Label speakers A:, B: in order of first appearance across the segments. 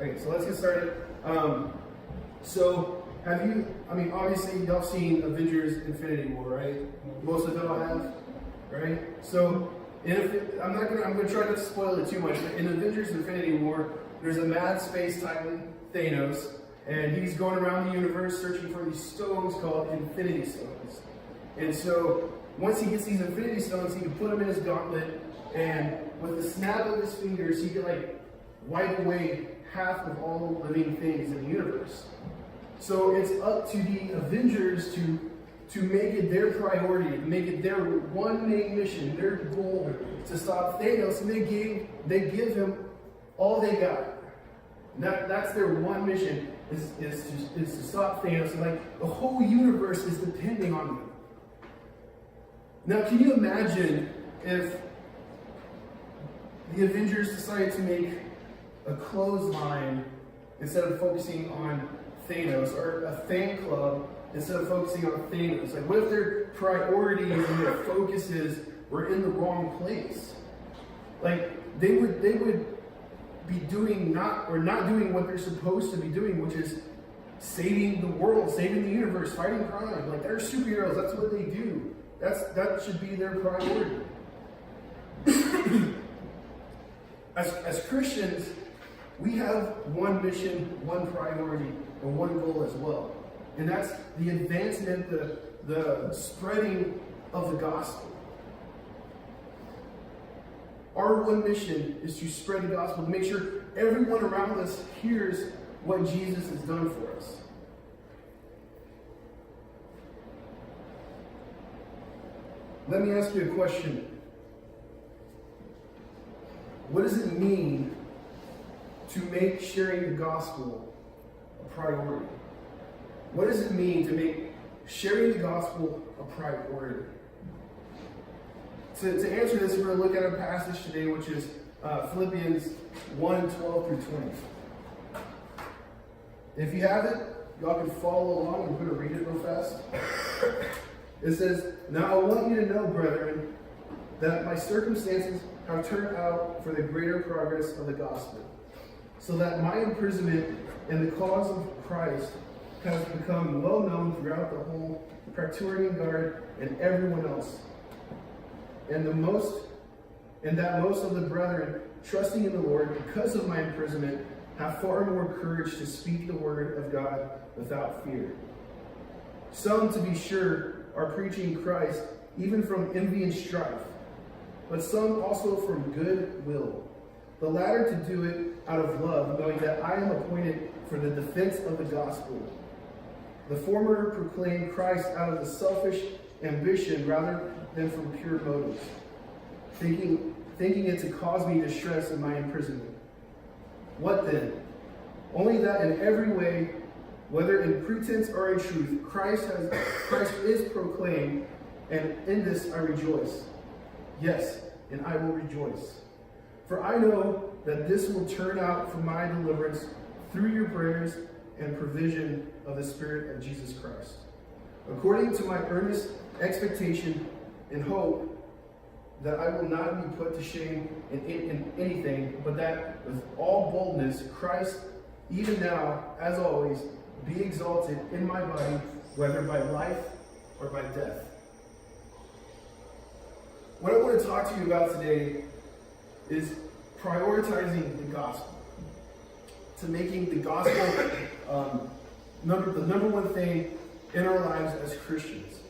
A: Okay, so let's get started. So have you, obviously y'all seen Avengers Infinity War, right? Most of y'all have, right? So I'm gonna try not to spoil it too much, but in Avengers Infinity War, there's a mad space titan, Thanos, and he's going around the universe searching for these stones called Infinity Stones. And so once he gets these Infinity Stones, he can put them in his gauntlet, and with the snap of his fingers, he can wipe away half of all living things in the universe. So it's up to the Avengers to make it their priority, to make it their one main mission, their goal to stop Thanos, and they give him all they got. That's their one mission is to stop Thanos, and the whole universe is depending on them. Now, can you imagine if the Avengers decided to make a clothesline instead of focusing on Thanos, or a fan club instead of focusing on Thanos? What if their priorities and their focuses were in the wrong place? They would be doing not doing what they're supposed to be doing, which is saving the world, saving the universe, fighting crime. They're superheroes. That's what they do. That should be their priority. As Christians, we have one mission, one priority, and one goal as well. And that's the advancement, the spreading of the gospel. Our one mission is to spread the gospel, to make sure everyone around us hears what Jesus has done for us. Let me ask you a question. What does it mean to make sharing the gospel a priority? What does it mean to make sharing the gospel a priority? To answer this, we're going to look at a passage today, which is Philippians 1:12 through 20. If you have it, y'all can follow along. I'm going to read it real fast. It says, "Now I want you to know, brethren, that my circumstances have turned out for the greater progress of the gospel, so that my imprisonment in the cause of Christ has become well known throughout the whole Praetorian Guard and everyone else, and that most of the brethren, trusting in the Lord because of my imprisonment, have far more courage to speak the word of God without fear. Some, to be sure, are preaching Christ even from envy and strife, but some also from good will. The latter to do it out of love, knowing that I am appointed for the defense of the gospel. The former proclaim Christ out of the selfish ambition rather than from pure motives, thinking it to cause me distress in my imprisonment. What then? Only that in every way, whether in pretense or in truth, Christ is proclaimed, and in this I rejoice. Yes, and I will rejoice. For I know that this will turn out for my deliverance through your prayers and provision of the Spirit of Jesus Christ, according to my earnest expectation and hope that I will not be put to shame in anything, but that with all boldness Christ, even now, as always, be exalted in my body, whether by life or by death." What I want to talk to you about today is prioritizing the gospel, to making the gospel the number one thing in our lives as Christians.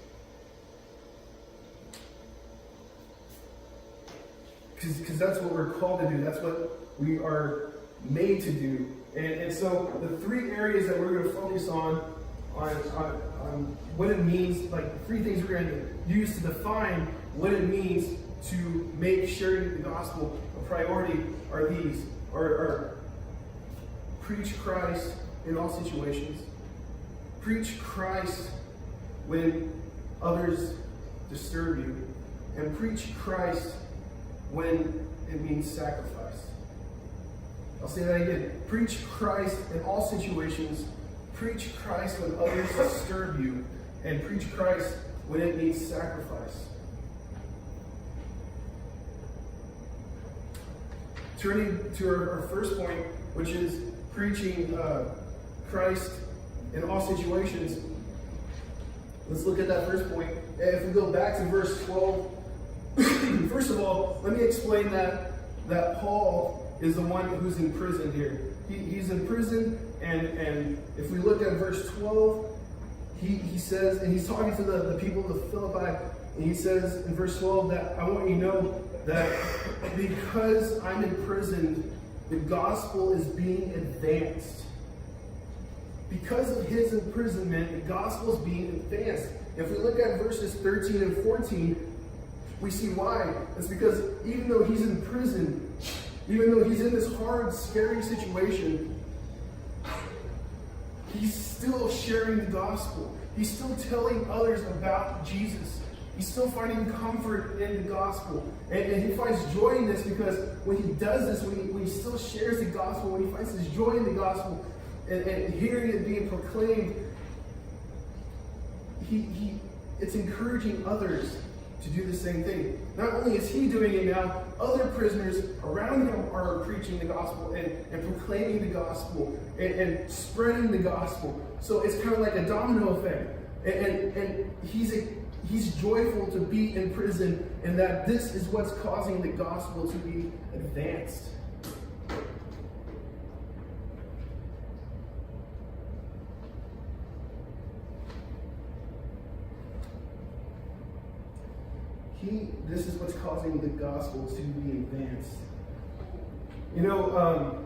A: Because that's what we're called to do. That's what we are made to do. And so the three areas that we're going to focus on what it means, three things we're going to use to define what it means to make sharing the gospel a priority are these. Are preach Christ in all situations. Preach Christ when others disturb you. And preach Christ when it means sacrifice. I'll say that again. Preach Christ in all situations. Preach Christ when others disturb you. And preach Christ when it means sacrifice. Turning to our first point, which is preaching Christ in all situations. Let's look at that first point. If we go back to verse 12, first of all, let me explain that Paul is the one who's in prison here. He's in prison, and if we look at verse 12, he says, and he's talking to the people of Philippi, and he says in verse 12 that I want you to know that because I'm imprisoned, the gospel is being advanced. Because of his imprisonment, the gospel is being advanced. If we look at verses 13 and 14, we see why. It's because even though he's in prison, even though he's in this hard, scary situation, he's still sharing the gospel. He's still telling others about Jesus. He's still finding comfort in the gospel. And he finds joy in this because when he does this, when he still shares the gospel, when he finds his joy in the gospel, and hearing it being proclaimed, it's encouraging others to do the same thing. Not only is he doing it now, other prisoners around him are preaching the gospel and proclaiming the gospel and spreading the gospel. So it's kind of like a domino effect. And he's joyful to be in prison, and that this is what's causing the gospel to be advanced. This is what's causing the gospel to be advanced. You know,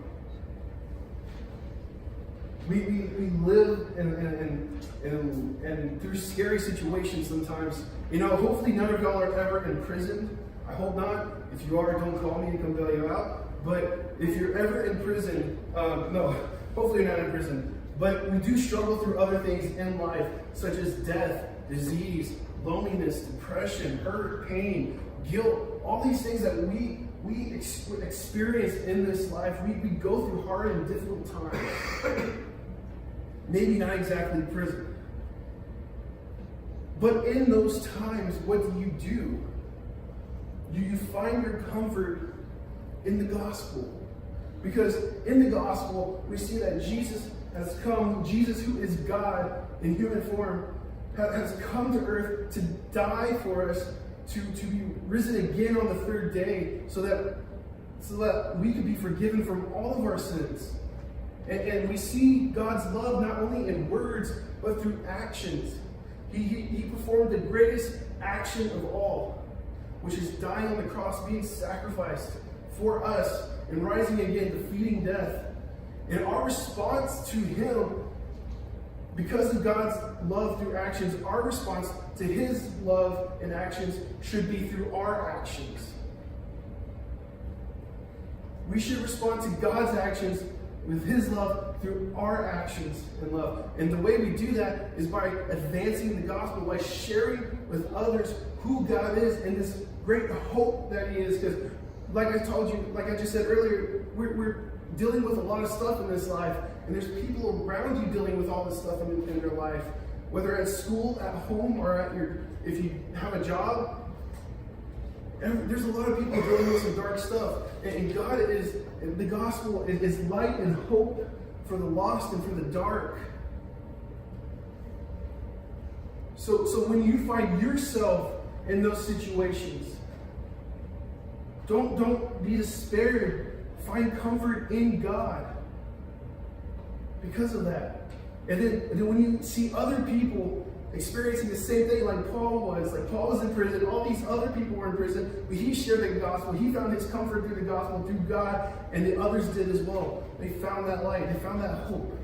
A: we live and through scary situations sometimes. You know, hopefully none of y'all are ever imprisoned. I hope not. If you are, don't call me to come bail you out. But if you're ever in prison, no, hopefully you're not in prison. But we do struggle through other things in life, such as death, disease, loneliness, depression, hurt, pain, guilt, all these things that we experience in this life. We go through hard and difficult times. Maybe not exactly prison. But in those times, what do? You find your comfort in the gospel. Because in the gospel, we see that Jesus has come, Jesus who is God in human form, has come to earth to die for us, to be risen again on the third day, so that we could be forgiven from all of our sins. And we see God's love not only in words, but through actions. He performed the greatest action of all, which is dying on the cross, being sacrificed for us, and rising again, defeating death. And our response to him, because of God's love through actions, our response to his love and actions should be through our actions. We should respond to God's actions with his love through our actions and love. And the way we do that is by advancing the gospel, by sharing with others who God is and this great hope that he is. Because like I told you, like I just said earlier, we're dealing with a lot of stuff in this life. And there's people around you dealing with all this stuff in their life. Whether at school, at home, or if you have a job. And there's a lot of people dealing with some dark stuff. And God the gospel is light and hope for the lost and for the dark. So when you find yourself in those situations, don't be despaired. Find comfort in God because of that. And then when you see other people experiencing the same thing like Paul was in prison, all these other people were in prison, but he shared the gospel. He found his comfort through the gospel, through God, and the others did as well. They found that light. They found that hope.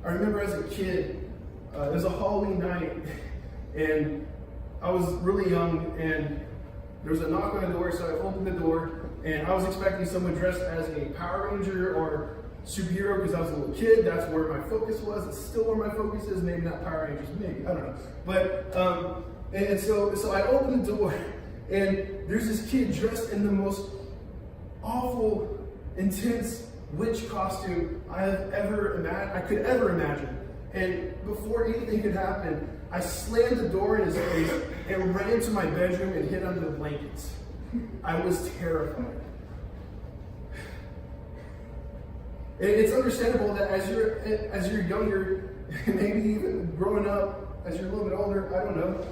A: I remember as a kid, it was a Halloween night, and I was really young, and there was a knock on the door, so I opened the door, and I was expecting someone dressed as a Power Ranger or superhero because I was a little kid. That's where my focus was. It's still where my focus is. Maybe not Power Rangers, maybe, I don't know. But and so I opened the door, and there's this kid dressed in the most awful, intense witch costume I could ever imagine. And before anything could happen, I slammed the door in his face and ran to my bedroom and hid under the blankets. I was terrified. It's understandable that as you're younger, maybe even growing up, as you're a little bit older, I don't know,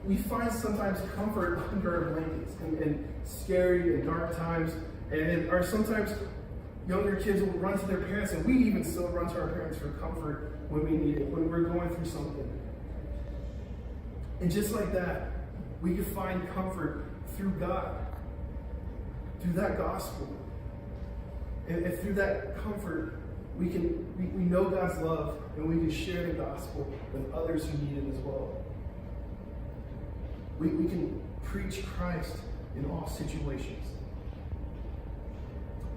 A: we find sometimes comfort under our blankets in scary and dark times, or sometimes younger kids will run to their parents, and we even still run to our parents for comfort when we need it, when we're going through something. And just like that, we can find comfort through God, through that gospel. And through that comfort, we know God's love, and we can share the gospel with others who need it as well. We can preach Christ in all situations.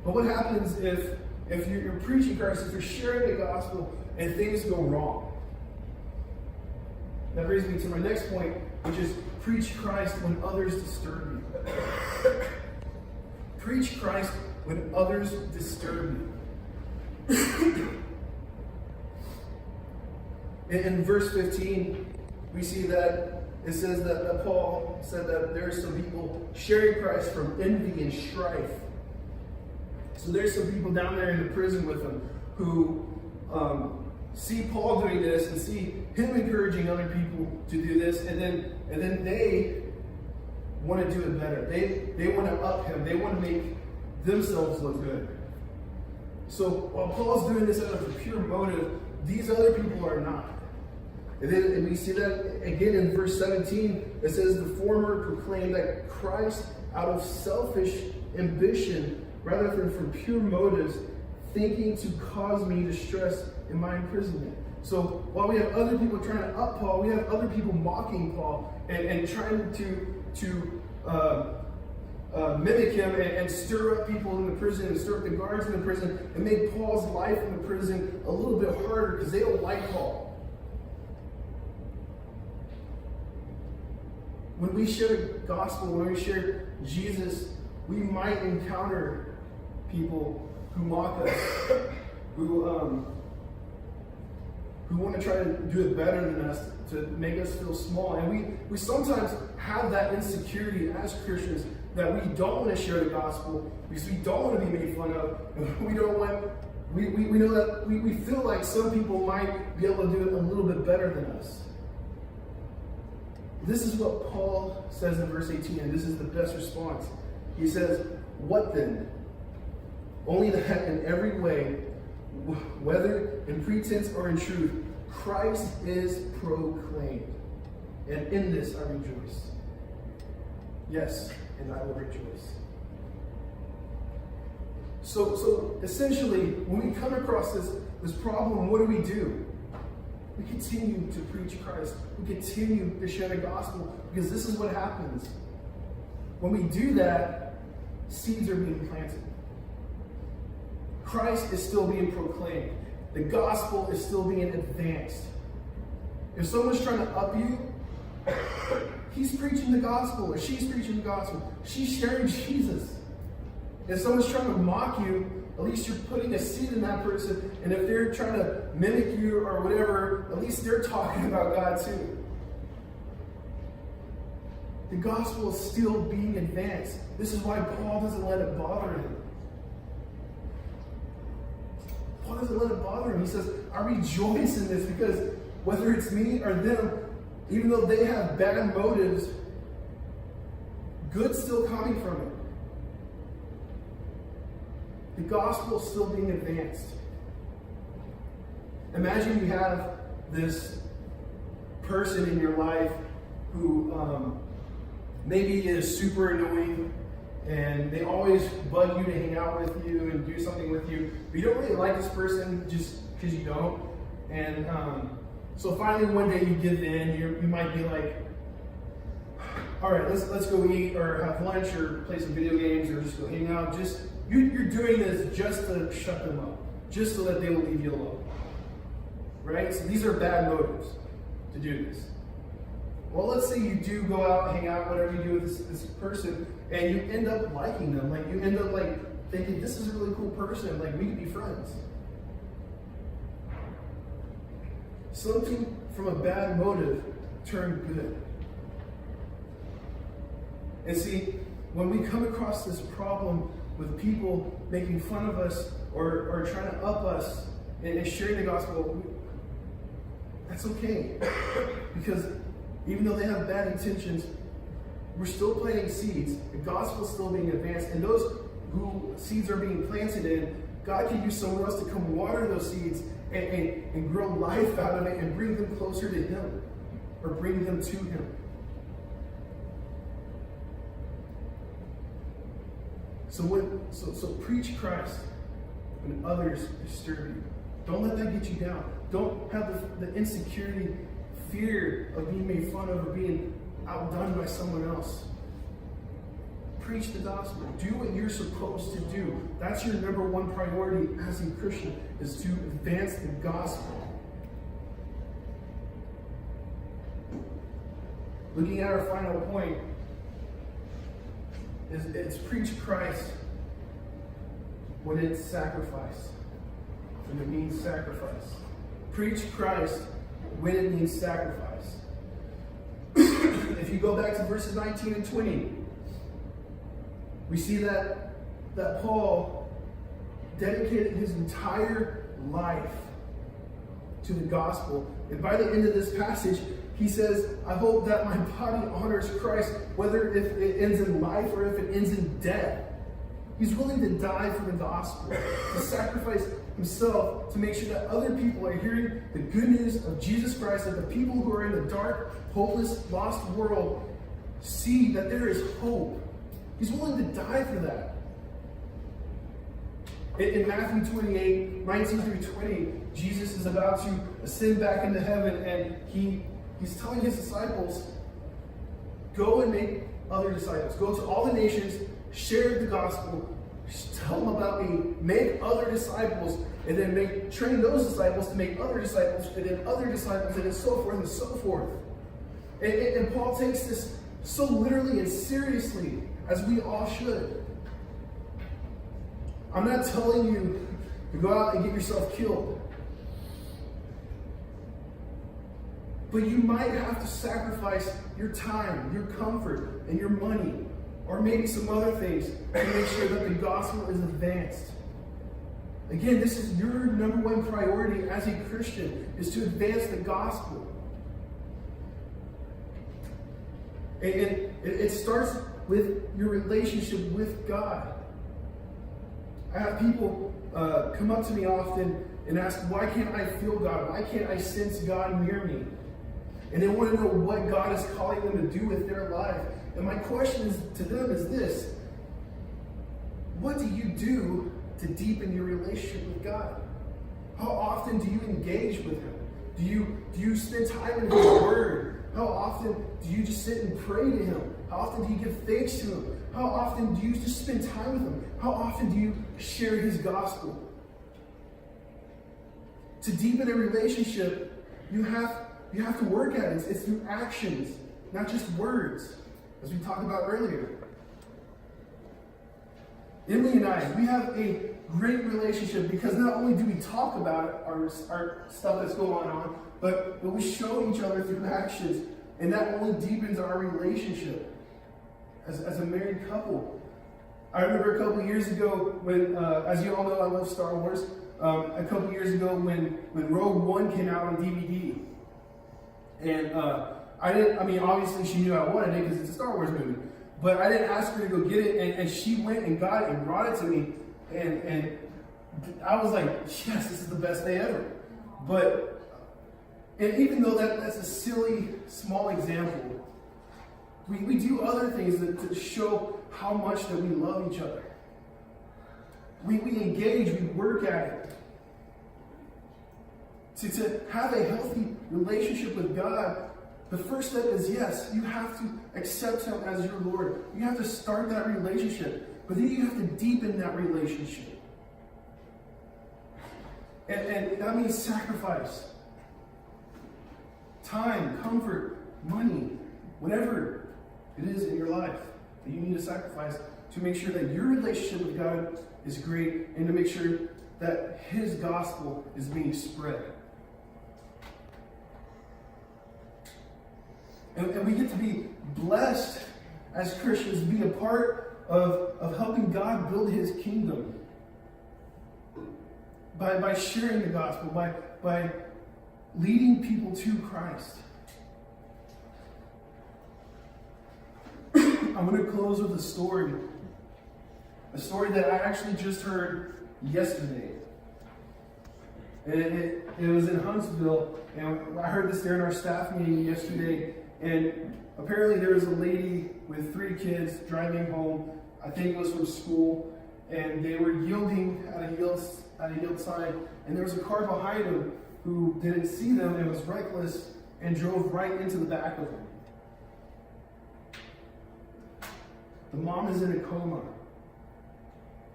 A: But what happens if you're preaching Christ, if you're sharing the gospel, and things go wrong? That brings me to my next point, which is preach Christ when others disturb you. Preach Christ when others disturb you. In verse 15, we see that it says that Paul said that there are some people sharing Christ from envy and strife. So there's some people down there in the prison with him who see Paul doing this and see him encouraging other people to do this, and then they want to do it better. They want to up him. They want to make themselves look good. So while Paul's doing this out of a pure motive, these other people are not. And we see that again in verse 17. It says, the former proclaimed that Christ, out of selfish ambition, rather than from pure motives, thinking to cause me distress in my imprisonment. So while we have other people trying to up Paul, we have other people mocking Paul and trying to mimic him and stir up people in the prison and stir up the guards in the prison and make Paul's life in the prison a little bit harder because they don't like Paul. When we share the gospel, when we share Jesus, we might encounter people who mock us, who want to try to do it better than us, to make us feel small. And we sometimes have that insecurity as Christians that we don't want to share the gospel because we don't want to be made fun of. We don't want. We know that we feel like some people might be able to do it a little bit better than us. This is what Paul says in verse 18, and this is the best response. He says, "What then? Only that in every way, whether in pretense or in truth, Christ is proclaimed. And in this I rejoice. Yes, and I will rejoice." So essentially, when we come across this problem, what do? We continue to preach Christ. We continue to share the gospel because this is what happens. When we do that, seeds are being planted. Christ is still being proclaimed. The gospel is still being advanced. If someone's trying to up you, he's preaching the gospel or she's preaching the gospel. She's sharing Jesus. If someone's trying to mock you, at least you're putting a seed in that person. And if they're trying to mimic you or whatever, at least they're talking about God too. The gospel is still being advanced. This is why Paul doesn't let it bother him. Paul doesn't let it bother him. He says, I rejoice in this because whether it's me or them, even though they have bad motives, good's still coming from it. The gospel is still being advanced. Imagine you have this person in your life who maybe is super annoying and they always bug you to hang out with you and do something with you, but you don't really like this person just because you don't. And so finally one day you give in, you might be like, all right, let's go eat or have lunch or play some video games or just go hang out. You're doing this just to shut them up, just so that they will leave you alone. Right? So these are bad motives to do this. Well, let's say you do go out, hang out, whatever you do with this person, and you end up liking them. Like you end up like thinking, this is a really cool person, like we could be friends. Something from a bad motive turned good. And see, when we come across this problem with people making fun of us or trying to up us and sharing the gospel, that's okay. Because even though they have bad intentions, we're still planting seeds. The gospel is still being advanced. And those who seeds are being planted in, God can use someone else to come water those seeds and grow life out of it and bring them closer to Him or bring them to Him. So preach Christ when others disturb you. Don't let that get you down. Don't have the insecurity, fear of being made fun of or being outdone by someone else. Preach the gospel. Do what you're supposed to do. That's your number one priority as a Christian, is to advance the gospel. Looking at our final point, it's preach Christ when it's sacrifice. When it means sacrifice. Preach Christ when it means sacrifice. If you go back to verses 19 and 20, we see that Paul dedicated his entire life to the gospel. And by the end of this passage, he says, I hope that my body honors Christ, whether if it ends in life or if it ends in death. He's willing to die for the gospel, to sacrifice himself to make sure that other people are hearing the good news of Jesus Christ, that the people who are in the dark, hopeless, lost world see that there is hope. He's willing to die for that. In Matthew 28, 19 through 20, Jesus is about to ascend back into heaven, and he's telling his disciples, go and make other disciples. Go to all the nations, share the gospel, tell them about me, make other disciples, and then train those disciples to make other disciples, and then other disciples, and then so forth and so forth. And Paul takes this so literally and seriously, as we all should. I'm not telling you to go out and get yourself killed. But you might have to sacrifice your time, your comfort, and your money, or maybe some other things to make sure that the gospel is advanced. Again, this is your number one priority as a Christian, is to advance the gospel. And it starts with your relationship with God. I have people come up to me often and ask, why can't I feel God? Why can't I sense God near me? And they want to know what God is calling them to do with their life. And my question to them is this: what do you do to deepen your relationship with God? How often do you engage with Him? Do you spend time in His Word? How often do you just sit and pray to Him? How often do you give thanks to Him? How often do you just spend time with Him? How often do you share His gospel? To deepen a relationship, you have to work at it. It's through actions, not just words, as we talked about earlier. Emily and I, we have a great relationship because not only do we talk about our stuff that's going on, but we show each other through actions, and that only deepens our relationship as a married couple. I remember a couple years ago when, as you all know, I love Star Wars. A couple years ago when Rogue One came out on DVD, and obviously she knew I wanted it because it's a Star Wars movie, but I didn't ask her to go get it, and she went and got it and brought it to me, and I was like, yes, this is the best day ever. And even though that's a silly, small example, we do other things to show how much that we love each other. We engage, we work at it. To have a healthy relationship with God, the first step is, yes, you have to accept Him as your Lord. You have to start that relationship, but then you have to deepen that relationship. And that means sacrifice. Time, comfort, money, whatever it is in your life that you need to sacrifice to make sure that your relationship with God is great and to make sure that His gospel is being spread. And we get to be blessed as Christians, be a part of helping God build his kingdom. By sharing the gospel, by leading people to Christ. I'm going to close with a story that I actually just heard yesterday. It was in Huntsville, and I heard this there in our staff meeting yesterday, and apparently there was a lady with 3 kids driving home, I think it was from school, and they were yielding at a yield sign, and there was a car behind them who didn't see them and was reckless and drove right into the back of them. The mom is in a coma.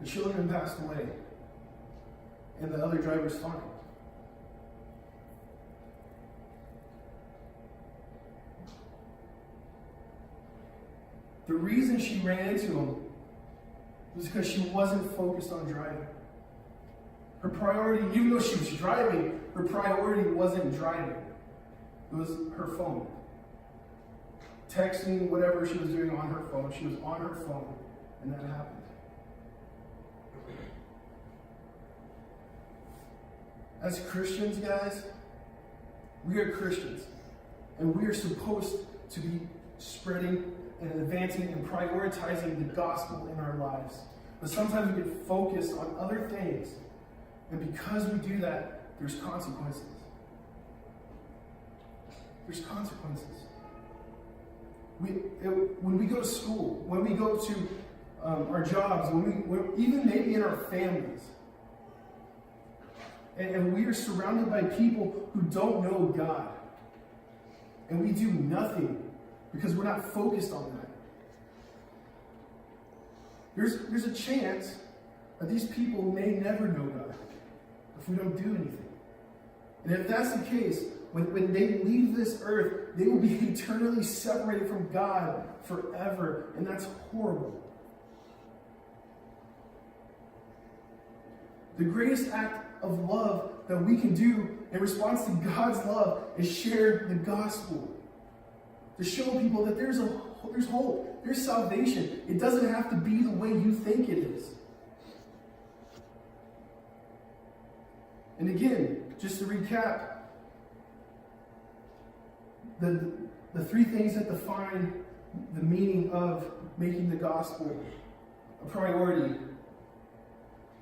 A: The children passed away. And the other driver's fine. The reason she ran into him was because she wasn't focused on driving. Her priority, even though she was driving, her priority wasn't driving. It was her phone. Texting, whatever she was doing on her phone. She was on her phone, and that happened. As Christians, guys, we are Christians, and we are supposed to be spreading and advancing and prioritizing the gospel in our lives. But sometimes we get focused on other things, and because we do that, there's consequences. There's consequences. When we go to school, when we go to our jobs, even maybe in our families, and we are surrounded by people who don't know God, and we do nothing because we're not focused on that. There's a chance that these people may never know God if we don't do anything. And if that's the case, when they leave this earth, they will be eternally separated from God forever. And that's horrible. The greatest act of love that we can do in response to God's love is share the gospel. To show people that there's hope, there's salvation. It doesn't have to be the way you think it is. And again, just to recap, the 3 things that define the meaning of making the gospel a priority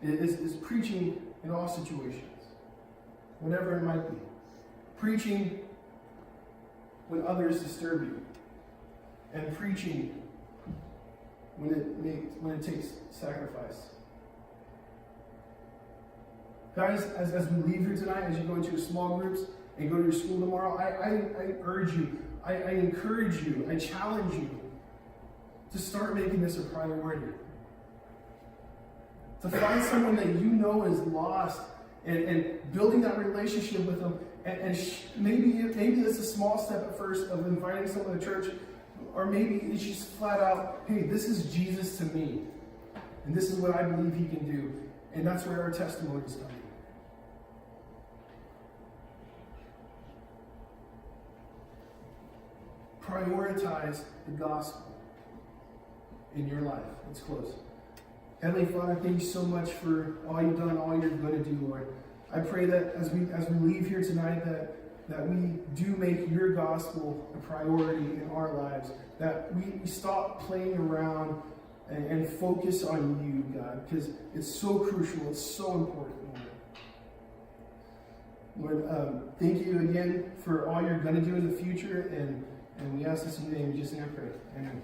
A: is preaching in all situations, whatever it might be. Preaching when others disturb you, and preaching when it takes sacrifice. Guys, as we leave here tonight, as you go into your small groups and go to your school tomorrow, I urge you, I encourage you, I challenge you to start making this a priority. To find someone that you know is lost and building that relationship with them. And maybe it's a small step at first of inviting someone to church, or maybe it's just flat out, hey, this is Jesus to me, and this is what I believe he can do. And that's where our testimony is coming. Prioritize the gospel in your life. Let's close. Heavenly Father, thank you so much for all you've done, all you're going to do, Lord. I pray that as we leave here tonight, that we do make your gospel a priority in our lives, that we stop playing around and focus on you, God, because it's so crucial, it's so important, Lord. Lord, thank you again for all you're going to do in the future, and we ask this in your name. In Jesus' name I pray. Amen.